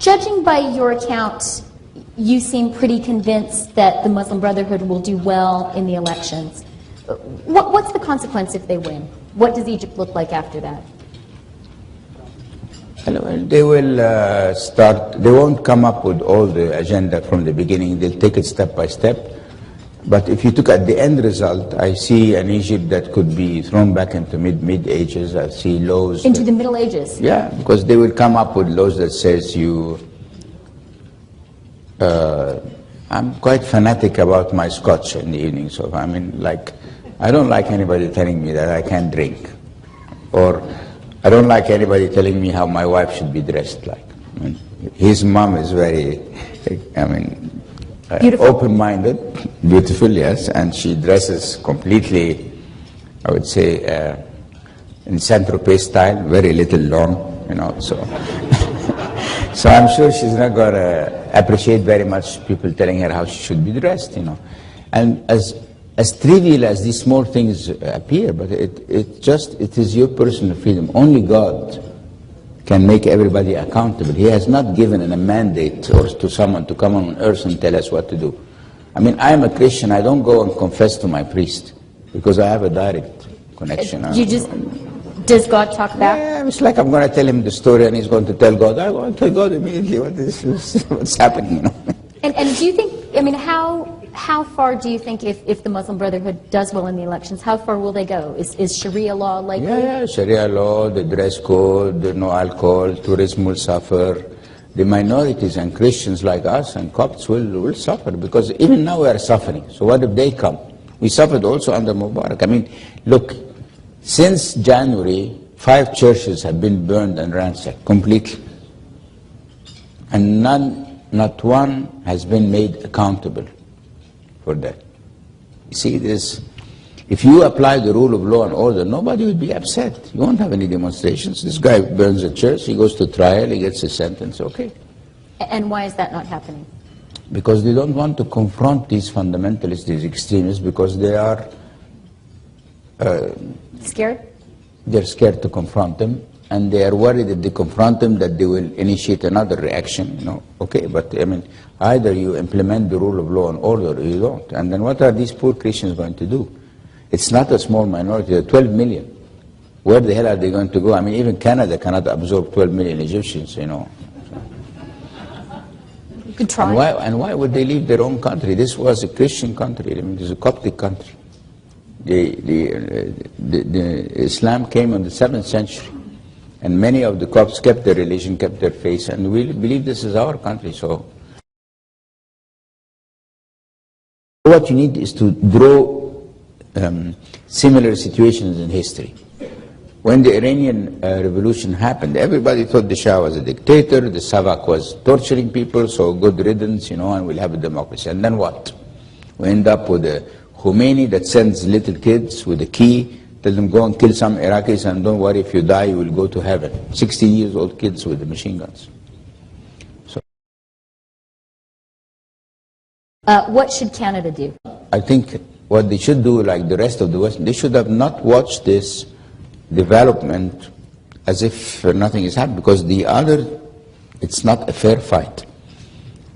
Judging by your account, you seem pretty convinced that the Muslim Brotherhood will do well in the elections. What's the consequence if they win? What does Egypt look like after that? They will they won't come up with all the agenda from the beginning. They'll take it step by step. But if you look at the end result, I see an Egypt that could be thrown back into mid ages. I see laws into the Middle Ages. Yeah, because they will come up with laws that says you. I'm quite fanatic about my scotch in the evening. So I mean, like, I don't like anybody telling me that I can't drink, or I don't like anybody telling me how my wife should be dressed like. I mean, his mom is very, I mean. Open-minded, beautiful, yes, and she dresses completely, I would say, in Saint-Tropez style, very little long, you know, so. So I'm sure she's not going to appreciate very much people telling her how she should be dressed, you know. And as trivial as these small things appear, but it is your personal freedom. Only God can make everybody accountable. He has not given a mandate or to someone to come on earth and tell us what to do. I mean, I am a Christian. I don't go and confess to my priest because I have a direct connection. Does God talk back? Yeah, it's like I'm going to tell him the story and he's going to tell God. I want to tell God immediately what's happening, you know. And do you think, I mean, how far do you think if the Muslim Brotherhood does well in the elections, how far will they go? Is Sharia law likely? Yeah, Sharia law, the dress code, the no alcohol, tourism will suffer. The minorities and Christians like us and Copts will suffer because even now we are suffering. So what if they come? We suffered also under Mubarak. I mean, look, since January, 5 churches have been burned and ransacked completely. And not one has been made accountable for that. You see this, if you apply the rule of law and order, nobody would be upset. You won't have any demonstrations. This guy burns a church, he goes to trial, he gets a sentence, okay. And why is that not happening? Because they don't want to confront these fundamentalists, these extremists, because they are scared? They're scared to confront them, and they are worried if they confront them that they will initiate another reaction, you know. Okay, but I mean, either you implement the rule of law and order or you don't. And then what are these poor Christians going to do? It's not a small minority, they're 12 million. Where the hell are they going to go? I mean, even Canada cannot absorb 12 million Egyptians, you know. You could try. And why would they leave their own country? This was a Christian country, I mean, this is a Coptic country. The Islam came in the 7th century. And many of the Copts kept their religion, kept their faith, and we believe this is our country. So what you need is to draw similar situations in history. When the Iranian revolution happened, everybody thought the Shah was a dictator, the Savak was torturing people, so good riddance, you know, and we'll have a democracy. And then what? We end up with a Khomeini that sends little kids with a key, tell them go and kill some Iraqis and don't worry, if you die you will go to heaven. 16 years old kids with the machine guns. So, what should Canada do? I think what they should do, like the rest of the West, they should have not watched this development as if nothing is happening, because it's not a fair fight.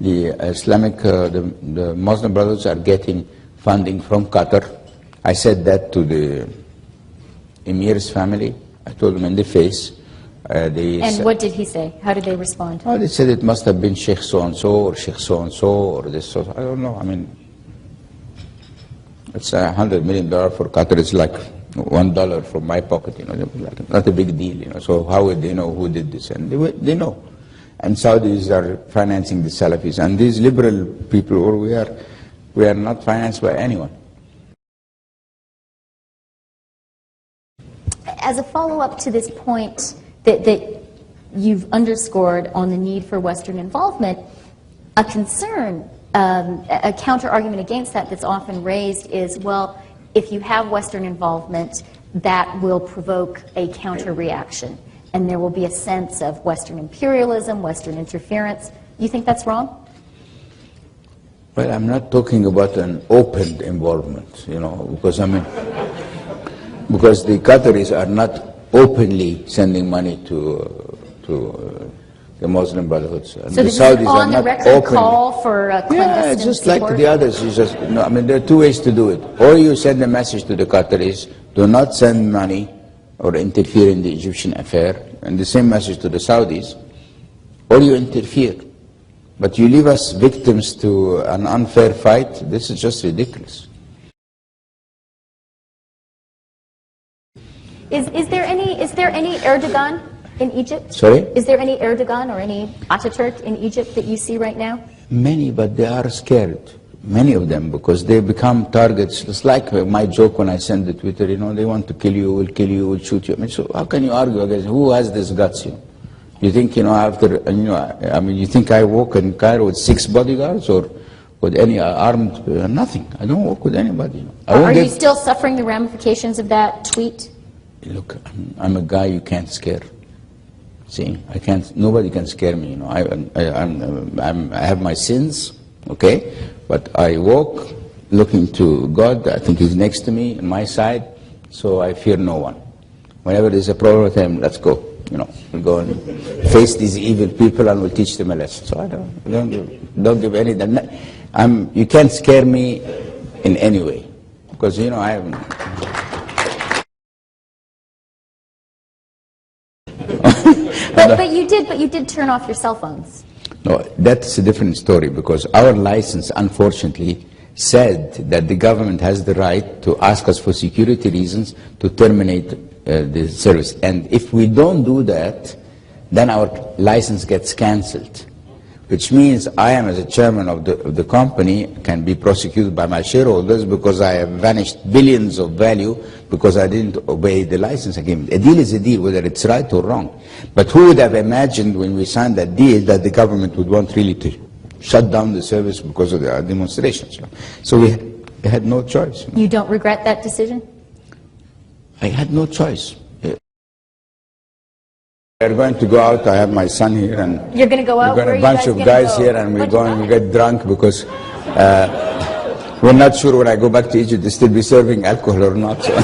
The Islamic, the Muslim brothers are getting funding from Qatar. I said that to the Emir's family. I told them in the face. And what did he say? How did they respond? Oh, they said it must have been Sheikh so-and-so or Sheikh so-and-so or this so. I don't know. I mean, it's $100 million for Qatar. It's like $1 from my pocket, you know, not a big deal, you know. So how would they know who did this? And they know. And Saudis are financing the Salafis. And these liberal people, or we are not financed by anyone. As a follow-up to this point that you've underscored on the need for Western involvement, a concern, a counter-argument against that that's often raised is, well, if you have Western involvement, that will provoke a counter-reaction, and there will be a sense of Western imperialism, Western interference. You think that's wrong? Well, I'm not talking about an open involvement, you know, because I mean, because the Qataris are not openly sending money to the Muslim Brotherhoods. And So the this is Saudis an are on the not record open. call for clandestine Yeah, it's just support? like the others. You just, no, I mean, there are two ways to do it. Or you send a message to the Qataris, do not send money or interfere in the Egyptian affair, and the same message to the Saudis, or you interfere. But you leave us victims to an unfair fight. This is just ridiculous. Is there any Erdogan in Egypt? Sorry? Is there any Erdogan or any Ataturk in Egypt that you see right now? Many, but they are scared. Many of them, because they become targets. It's like my joke when I send the Twitter, you know, they want to kill you, will shoot you. I mean, so how can you argue against, who has this guts, you know? You think, you know, after, you know, I mean, you think I walk in Cairo with 6 bodyguards or with any armed, nothing. I don't walk with anybody. You know. Are you still suffering the ramifications of that tweet? Look, I'm a guy you can't scare. See, I can't, nobody can scare me, you know. I have my sins, okay? But I walk looking to God. I think He's next to me, on my side, so I fear no one. Whenever there's a problem with Him, let's go. You know, we'll go and face these evil people and we'll teach them a lesson. So I don't give any. You can't scare me in any way, because you know I haven't. But you did turn off your cell phones. No, that's a different story, because our license, unfortunately, said that the government has the right to ask us for security reasons to terminate the service. And if we don't do that, then our license gets cancelled, which means I am, as a chairman of the company, can be prosecuted by my shareholders because I have vanished billions of value because I didn't obey the license agreement. A deal is a deal, whether it's right or wrong. But who would have imagined when we signed that deal that the government would want really to shut down the service because of the demonstrations? So we had no choice. You don't regret that decision? I had no choice. We're going to go out. I have my son here, and you're going to go out. We've got a bunch of guys here, and we're going to get drunk because we're not sure when I go back to Egypt to still be serving alcohol or not. So.